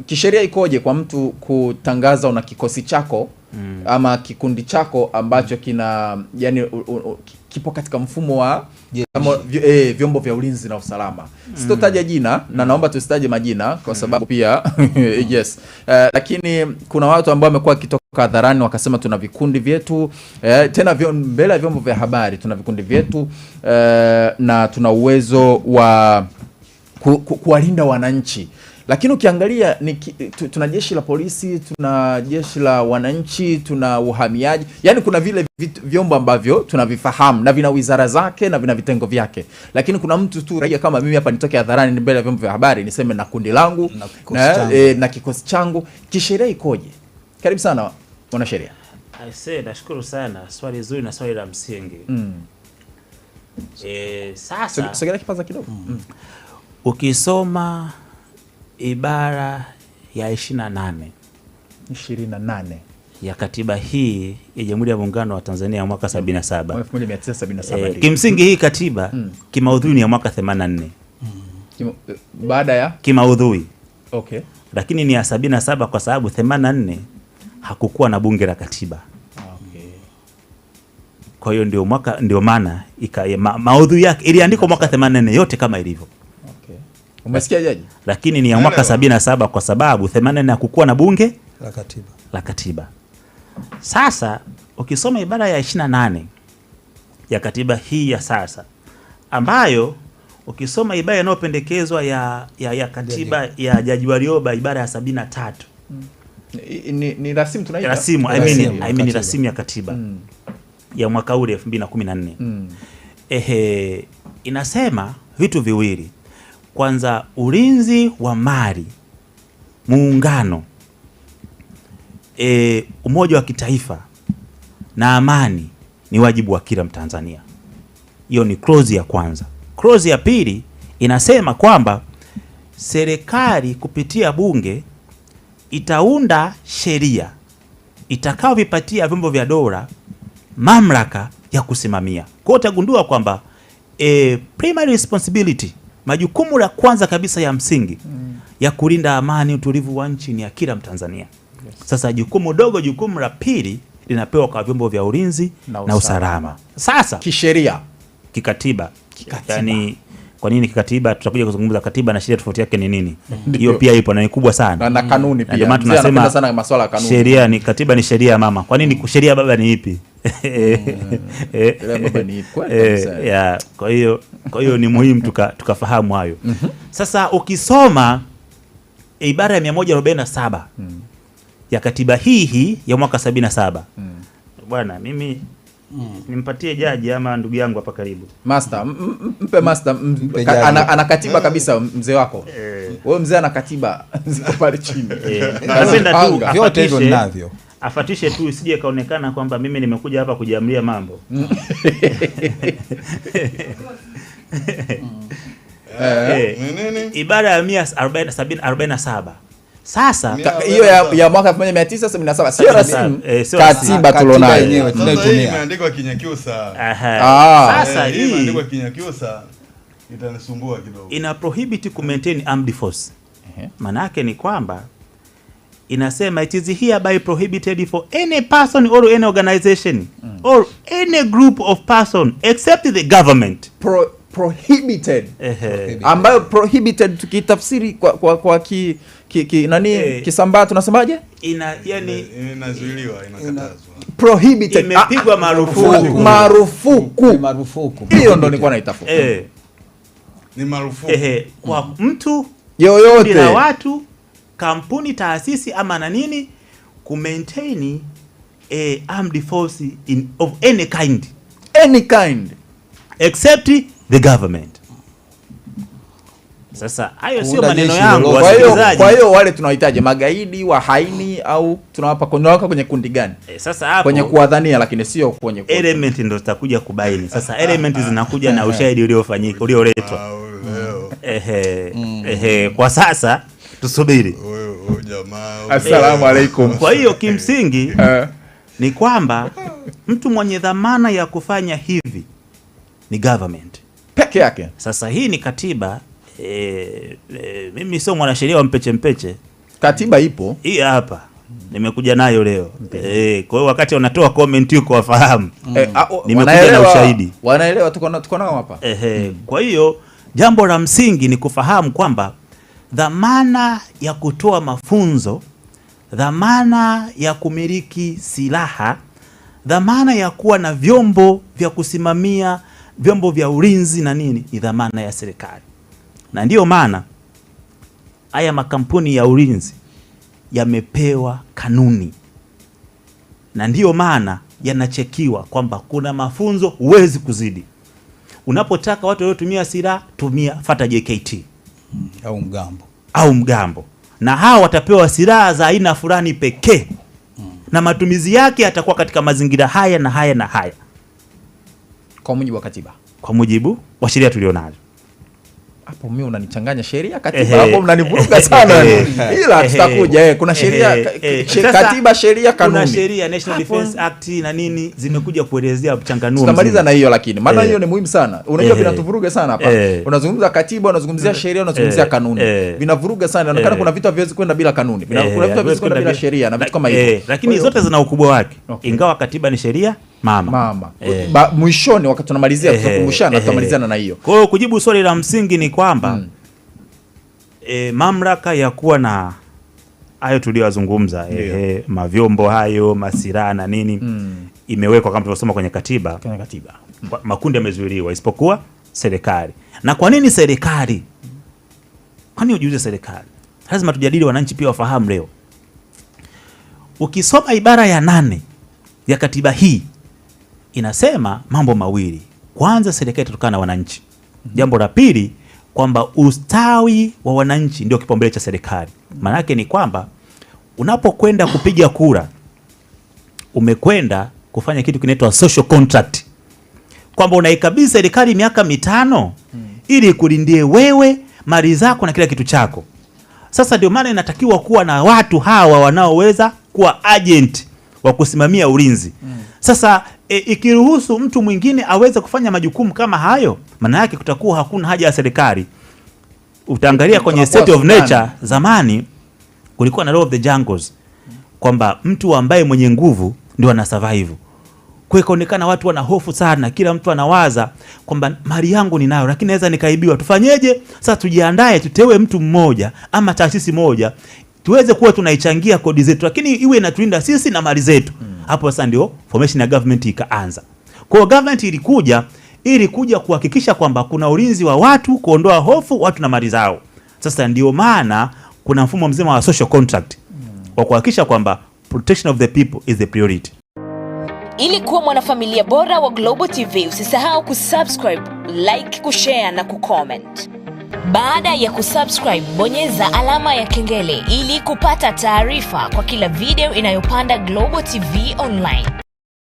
kisheria ikoje kwa mtu kutangaza una kikosi chako ama kikundi chako ambacho kina yani kipo katika mfumo wa vyombo vya ulinzi na usalama. Sitotaja jina na naomba tusitaje majina kwa sababu pia yes. Lakini kuna watu ambao wamekuwa kitoka hadharani wakasema tuna vikundi vyetu, tena mbele ya vyombo vya habari tuna vikundi vyetu, na tuna uwezo wa kuwalinda wananchi. Lakini ukiangalia tuna jeshi la polisi, tuna jeshi la wananchi, tuna uhamiaji. Yani kuna vile vyombo ambavyo tunavifahamu na vina wizara zake na vina vitengo vyake. Lakini kuna mtu tu raia kama mimi hapa nitoke hadharani mbele ya vyombo vya habari niseme na kundi langu na kikosi changu. Kisheria ikoje? Karibu sana mwanasheria. Nashukuru sana. Swali zuri na swali la msingi. Sasa sogea kipaza kidogo. Ukisoma ibara ya 28 ya katiba hii ya Jamhuri ya Muungano wa Tanzania ya mwaka 77. 1977. Kimsingi hii katiba kimaudhui ni ya mwaka 84. Baada ya kimaudhui. Okay. Lakini ni ya 77 kwa sababu 84 hakukuwa na bunge la katiba. Okay. Kwa hiyo ndio maana maudhui yake iliandikwa mwaka 84 yote kama ilivyo. Umesikia jaji? Lakini ni ya mwaka 77 kwa sababu 84 hakukuwa na bunge la katiba. Sasa ukisoma ibara ya 28 ya katiba hii ya sasa, ambayo ukisoma ibara inayopendekezwa ya katiba ya Jaji Warioba ibara ya 73. Ni rasimu tunaita rasimu rasimu ya katiba ya mwaka ule 2014. Inasema vitu viwili. Kwanza, ulinzi wa mali, muungano, umoja wa kitaifa na amani ni wajibu wa kila Mtanzania. Hiyo ni clause ya kwanza. Clause ya pili inasema kwamba serikali kupitia bunge itaunda sheria itakayovipatia vyombo vya dola mamlaka ya kusimamia. Kwa hiyo utagundua kwamba primary responsibility, majukumu la kwanza kabisa ya msingi ya kulinda amani, utulivu wa nchi ni ya kila Mtanzania. Yes. Sasa jukumu la pili linapewa kwa vyombo vya ulinzi na usalama. Sasa kisheria, kikatiba. Yani kwa nini kikatiba? Tutakuja kuzungumza katiba na sheria tofauti yake ni nini. Hiyo pia ipo na ni kubwa sana. Na kanuni pia. Ndio maana tunasema sana masuala ya kanuni. Sheria ni katiba, ni sheria mama. Kwa nini sheria baba ni ipi? Kwa hiyo ni muhimu tukafahamu hayo. Sasa ukisoma ibara ya 147 ya katiba hii ya mwaka 77. Bwana mimi nimpatie jaji ama ndugu yangu hapa karibu. Master, mpe master, ana katiba kabisa mzee wako. Wewe mzee ana katiba ziko pale chini. Napenda tu vyote hivyo ninavyo. Afatishe tu isije kaonekana kwamba mimi nimekuja hapa kujiamlia mambo. Ibara ya 147. Sasa hiyo ya mwaka 1977 sio rasmi katiba tulionayo yenyewe tunaitumia. Imeandikwa Kinyakyusa. Sasa hii imeandikwa Kinyakyusa itanisumbua kidogo. Ina prohibit to maintain armed force. Maana yake ni kwamba inasema it is hereby prohibited for any person or any organization or any group of person except the government. Prohibited. Ambayo prohibited tukitafsiri kwa nani Kisambaa tunasemaje? Yani inazuiliwa, inakatazwa. Prohibited, imepigwa marufuku. Hiyo ndo nilikuwa naitafuta. Ni marufuku. Kwa mtu yoyote, bila watu, kampuni, taasisi ama na nini ku maintain a armed force of any kind except the government. Sasa hayo sio maneno yangu wasikilizaji. Kwa hiyo wale tunawahitaji magaidi, wahaini au tunawapa kwenye kundi gani? Sasa hapo kwenye kuadhania, lakini sio kwenye element ndio tutakuja kubaini. Sasa element zinakuja na ushahidi ulioletwa. Kwa sasa tusubiri. Assalamu alaikum. Kwa hiyo kimsingi ni kwamba mtu mwenye dhamana ya kufanya hivi ni government peke yake. Sasa hii ni katiba. Mimi sio mwanasheria wa mpeche. Katiba ipo. Hii hapa. Nimekuja nayo leo. Kwa hiyo wakati unatoa comment huko wafahamu. Nimekuja na ushahidi. Wanaelewa tuko nao hapa. Kwa hiyo jambo la msingi ni kufahamu kwamba dhamana ya kutoa mafunzo, dhamana ya kumiliki silaha, dhamana ya kuwa na vyombo vya kusimamia, vyombo vya ulinzi na nini, ni dhamana ya serikali. Na ndiyo maana haya makampuni ya ulinzi yamepewa kanuni, na ndiyo maana yanachekiwa kwamba kuna mafunzo huwezi kuzidi. Unapotaka watu waliotumia silaha, fata JKT au mgambo, na hao watapewa silaha za aina fulani pekee, na matumizi yake yatakuwa katika mazingira haya na haya na haya, kwa mujibu wa katiba, kwa mujibu wa sheria tulionayo. Hapo mimi unanichanganya sheria katiba, hapo mnanivuruga sana. Ila tutakuja kuna sheria katiba, sheria, kanuni. Kuna sheria National Defense Act na nini zimekuja kuelezea mchanganuo. Tutamaliza na hiyo, lakini maana hiyo ni muhimu sana. Unajua vinatuvuruga sana hapa. Unazungumza katiba, unazungumzia sheria, unazungumzia kanuni. Vinavuruga sana. Inaonekana kuna vitu haviwezi kwenda bila kanuni. Kuna vitu haviwezi kwenda bila sheria na vitu kama hivyo. Lakini zote zina ukubwa wake. Ingawa katiba ni sheria mama. Mwishoni wakati tunamalizia tutakumbushana, tutamalizana na hiyo. Kwa hiyo kujibu swali la msingi ni kwamba mamlaka ya kuwa na hayo tuliyozungumza, mavyombo hayo, masiraha na nini, imewekwa kama tulivyosoma kwenye katiba. Makundi yamezuiliwa isipokuwa serikali. Na kwa nini serikali? Kwani ujiulize serikali? Lazima tujadili, wananchi pia wafahamu leo. Ukisoma ibara ya 8 ya katiba hii inasema mambo mawili. Kwanza, serikali itatokana na wananchi. Jambo la pili, kwamba ustawi wa wananchi ndio kipaumbele cha serikali. Maana yake ni kwamba unapokwenda kupiga kura, umekwenda kufanya kitu kinaitwa social contract, kwamba unaikabidhi serikali miaka 5 ili kulindie wewe mali zako na kila kitu chako. Sasa ndio maana inatakiwa kuwa na watu hawa wanaoweza kuwa agent wa kusimamia ulinzi. Sasa ikiruhusu mtu mwingine aweze kufanya majukumu kama hayo, maana yake kutakuwa hakuna haja ya serikali. Utaangalia kwenye state of nature, zamani kulikuwa na law of the jungles, kwamba mtu ambaye mwenye nguvu ndio ana survive. Kwa hiyo ikaonekana watu wana hofu sana, kila mtu anawaza kwamba mali yangu ninayo lakini naweza nikaibiwa, tufanyeje? Sasa tujiandae, tuteue mtu mmoja ama taasisi moja tuweze kuwa tunaichangia kodi zetu, lakini iwe inatulinda sisi na mali zetu. Hapo sasa ndio formation ya government ikaanza. Kwa hiyo government ilikuja kuhakikisha kwamba kuna ulinzi wa watu, kuondoa hofu watu na mali zao. Sasa ndio maana kuna mfumo mzima wa social contract wa kuhakikisha kwamba protection of the people is the priority. Ili kuwa mwanafamilia bora wa Global TV, usisahau kusubscribe, like, kushare na kucomment. Baada ya kusubscribe, bonyeza alama ya kengele ili kupata taarifa kwa kila video inayopanda Global TV Online.